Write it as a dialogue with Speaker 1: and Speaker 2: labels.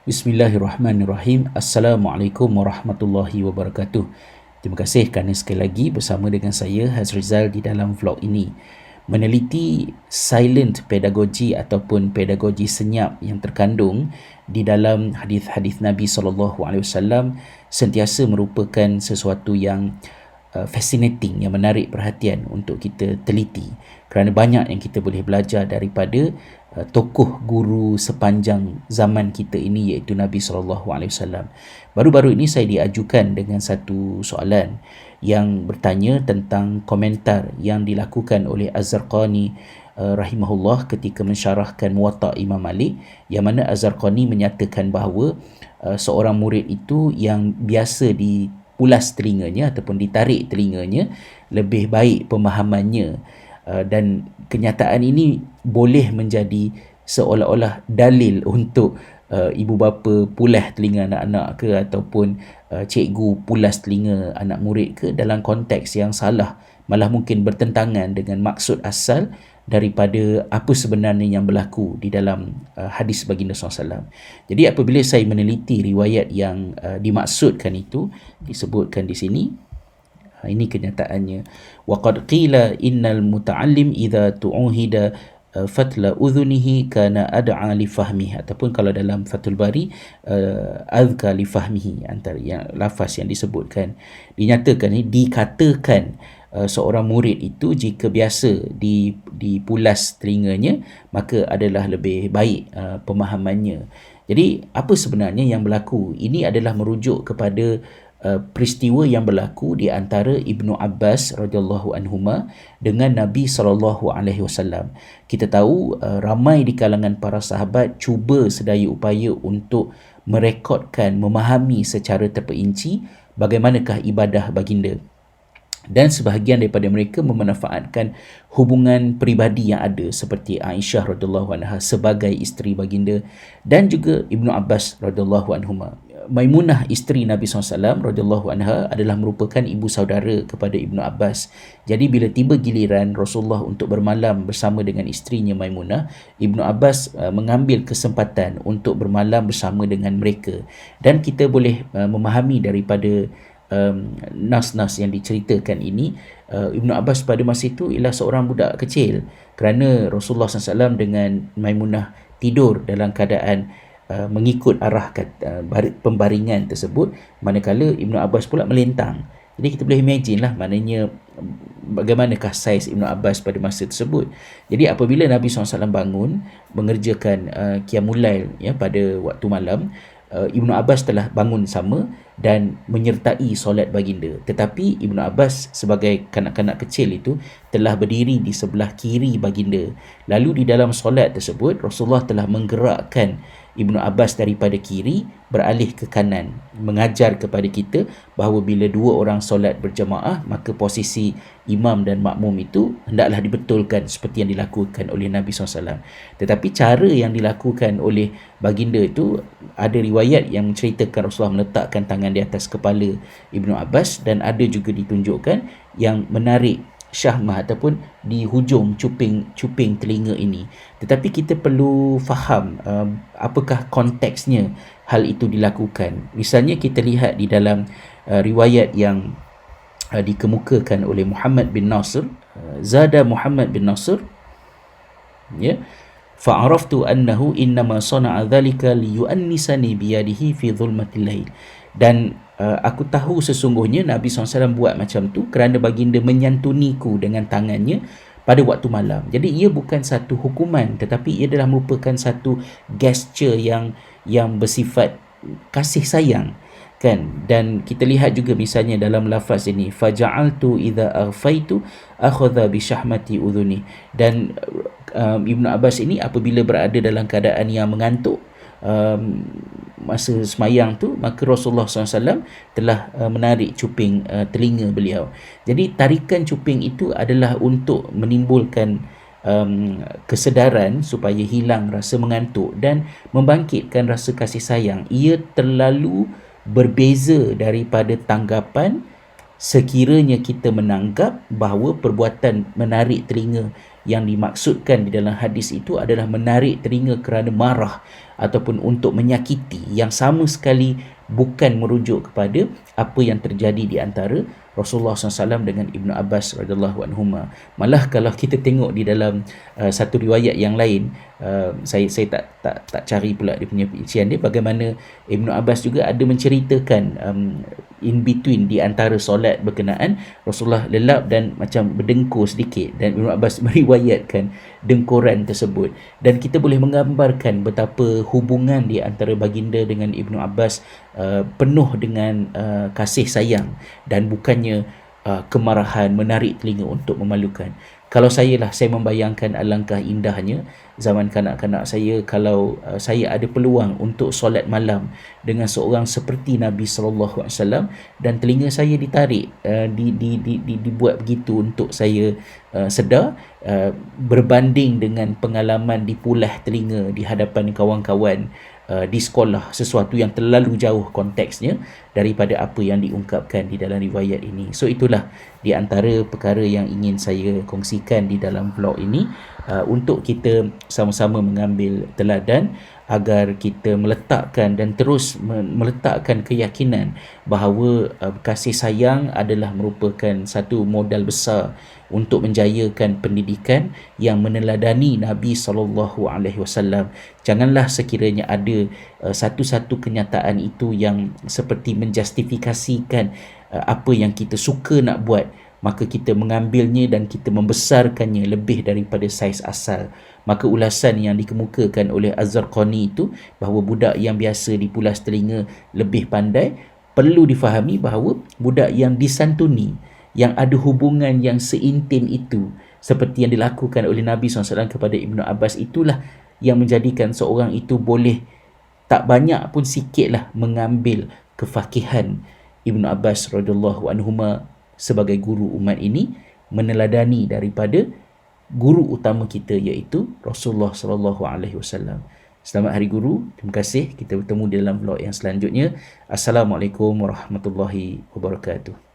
Speaker 1: Bismillahirrahmanirrahim. Assalamualaikum warahmatullahi wabarakatuh. Terima kasih kerana sekali lagi bersama dengan saya Hazrizal di dalam vlog ini. Meneliti silent pedagogy ataupun pedagogi senyap yang terkandung di dalam hadis-hadis Nabi SAW sentiasa merupakan sesuatu yang fascinating, yang menarik perhatian untuk kita teliti, kerana banyak yang kita boleh belajar daripada tokoh guru sepanjang zaman kita ini, iaitu Nabi SAW. Baru-baru ini saya diajukan dengan satu soalan yang bertanya tentang komentar yang dilakukan oleh Az-Zarqani rahimahullah ketika mensyarahkan Muwatta Imam Malik, yang mana Az-Zarqani menyatakan bahawa seorang murid itu yang biasa dipulas telinganya ataupun ditarik telinganya lebih baik pemahamannya, dan kenyataan ini boleh menjadi seolah-olah dalil untuk ibu bapa pulas telinga anak-anak ke, ataupun cikgu pulas telinga anak murid ke, dalam konteks yang salah, malah mungkin bertentangan dengan maksud asal daripada apa sebenarnya yang berlaku di dalam hadis baginda SAW. Jadi apabila saya meneliti riwayat yang dimaksudkan itu, disebutkan di sini, ini kenyataannya. Waqad qila innal muta'allim idza tu'uhida fatla udhunihi kana ad'a li fahmihi, ataupun kalau dalam Fathul Bari azka li fahmihi, antara yang lafaz yang disebutkan, dinyatakan dikatakan seorang murid itu jika biasa dipulas telinganya maka adalah lebih baik pemahamannya. Jadi apa sebenarnya yang berlaku? Ini adalah merujuk kepada peristiwa yang berlaku di antara Ibnu Abbas radhiyallahu anhuma dengan Nabi SAW. Kita tahu ramai di kalangan para sahabat cuba sedaya upaya untuk merekodkan, memahami secara terperinci bagaimanakah ibadah baginda, dan sebahagian daripada mereka memanfaatkan hubungan peribadi yang ada, seperti Aisyah radhiyallahu anha sebagai isteri baginda, dan juga Ibnu Abbas radhiyallahu anhuma. Maimunah isteri Nabi SAW radhiyallahu anha adalah merupakan ibu saudara kepada Ibnu Abbas. Jadi bila tiba giliran Rasulullah untuk bermalam bersama dengan isterinya Maimunah, Ibnu Abbas mengambil kesempatan untuk bermalam bersama dengan mereka. Dan kita boleh memahami daripada nas-nas yang diceritakan ini, Ibnu Abbas pada masa itu ialah seorang budak kecil, kerana Rasulullah SAW dengan Maimunah tidur dalam keadaan mengikut arah pembaringan tersebut, manakala Ibnu Abbas pula melintang. Jadi kita boleh imagine lah maknanya bagaimanakah saiz Ibnu Abbas pada masa tersebut. Jadi apabila Nabi SAW bangun mengerjakan Qiyamul Lail pada waktu malam, Ibnu Abbas telah bangun sama dan menyertai solat baginda. Tetapi Ibnu Abbas sebagai kanak-kanak kecil itu telah berdiri di sebelah kiri baginda. Lalu di dalam solat tersebut Rasulullah telah menggerakkan Ibnu Abbas daripada kiri beralih ke kanan, mengajar kepada kita bahawa bila dua orang solat berjamaah, maka posisi imam dan makmum itu hendaklah dibetulkan seperti yang dilakukan oleh Nabi SAW. Tetapi cara yang dilakukan oleh baginda itu, ada riwayat yang menceritakan Rasulullah meletakkan tangan di atas kepala Ibnu Abbas, dan ada juga ditunjukkan yang menarik syahmah ataupun di hujung cuping telinga ini. Tetapi kita perlu faham apakah konteksnya hal itu dilakukan. Misalnya kita lihat di dalam riwayat yang dikemukakan oleh Muhammad bin Nasr, Zada Muhammad bin Nasr, fa'araftu annahu innama sana'a dhalika liyuannisani biyadihi fi dhulmatil lail. Dan aku tahu sesungguhnya Nabi SAW buat macam tu kerana baginda menyantuniku dengan tangannya pada waktu malam. Jadi ia bukan satu hukuman, tetapi ia adalah merupakan satu gesture yang bersifat kasih sayang, kan. Dan kita lihat juga misalnya dalam lafaz ini, faja'altu idza aghfaitu akhadha bi syahmati udhuni. Dan Ibnu Abbas ini apabila berada dalam keadaan yang mengantuk masa semayang tu, maka Rasulullah SAW telah menarik cuping telinga beliau. Jadi tarikan cuping itu adalah untuk menimbulkan kesedaran supaya hilang rasa mengantuk dan membangkitkan rasa kasih sayang. Ia terlalu berbeza daripada tanggapan sekiranya kita menanggap bahawa perbuatan menarik telinga yang dimaksudkan di dalam hadis itu adalah menarik telinga kerana marah ataupun untuk menyakiti, yang sama sekali bukan merujuk kepada apa yang terjadi di antara Rasulullah SAW dengan Ibnu Abbas radhiyallahu anhuma. Malah kalau kita tengok di dalam satu riwayat yang lain, saya tak cari pula dia punya perincian dia, bagaimana Ibnu Abbas juga ada menceritakan in between di antara solat berkenaan Rasulullah lelap dan macam berdengkur sedikit, dan Ibnu Abbas meriwayatkan dengkuran tersebut, dan kita boleh menggambarkan betapa hubungan di antara baginda dengan Ibnu Abbas penuh dengan kasih sayang dan bukannya kemarahan menarik telinga untuk memalukan. Kalau saya membayangkan alangkah indahnya zaman kanak-kanak saya kalau saya ada peluang untuk solat malam dengan seorang seperti Nabi sallallahu alaihi wasallam, dan telinga saya ditarik, dibuat begitu untuk saya sedar, berbanding dengan pengalaman dipulah telinga di hadapan kawan-kawan di sekolah, sesuatu yang terlalu jauh konteksnya daripada apa yang diungkapkan di dalam riwayat ini. So itulah di antara perkara yang ingin saya kongsikan di dalam vlog ini, untuk kita sama-sama mengambil teladan agar kita meletakkan dan terus meletakkan keyakinan bahawa kasih sayang adalah merupakan satu modal besar untuk menjayakan pendidikan yang meneladani Nabi SAW. Janganlah sekiranya ada satu-satu kenyataan itu yang seperti menjustifikasikan apa yang kita suka nak buat, maka kita mengambilnya dan kita membesarkannya lebih daripada saiz asal. Maka ulasan yang dikemukakan oleh Az-Zarqani itu bahawa budak yang biasa dipulas telinga lebih pandai, perlu difahami bahawa budak yang disantuni, yang ada hubungan yang seintim itu seperti yang dilakukan oleh Nabi SAW kepada Ibnu Abbas, itulah yang menjadikan seorang itu boleh tak banyak pun sikitlah mengambil kefakihan Ibnu Abbas radhiyallahu anhuma sebagai guru umat ini, meneladani daripada guru utama kita iaitu Rasulullah sallallahu alaihi wasallam. Selamat Hari Guru. Terima kasih. Kita bertemu di dalam vlog yang selanjutnya. Assalamualaikum warahmatullahi wabarakatuh.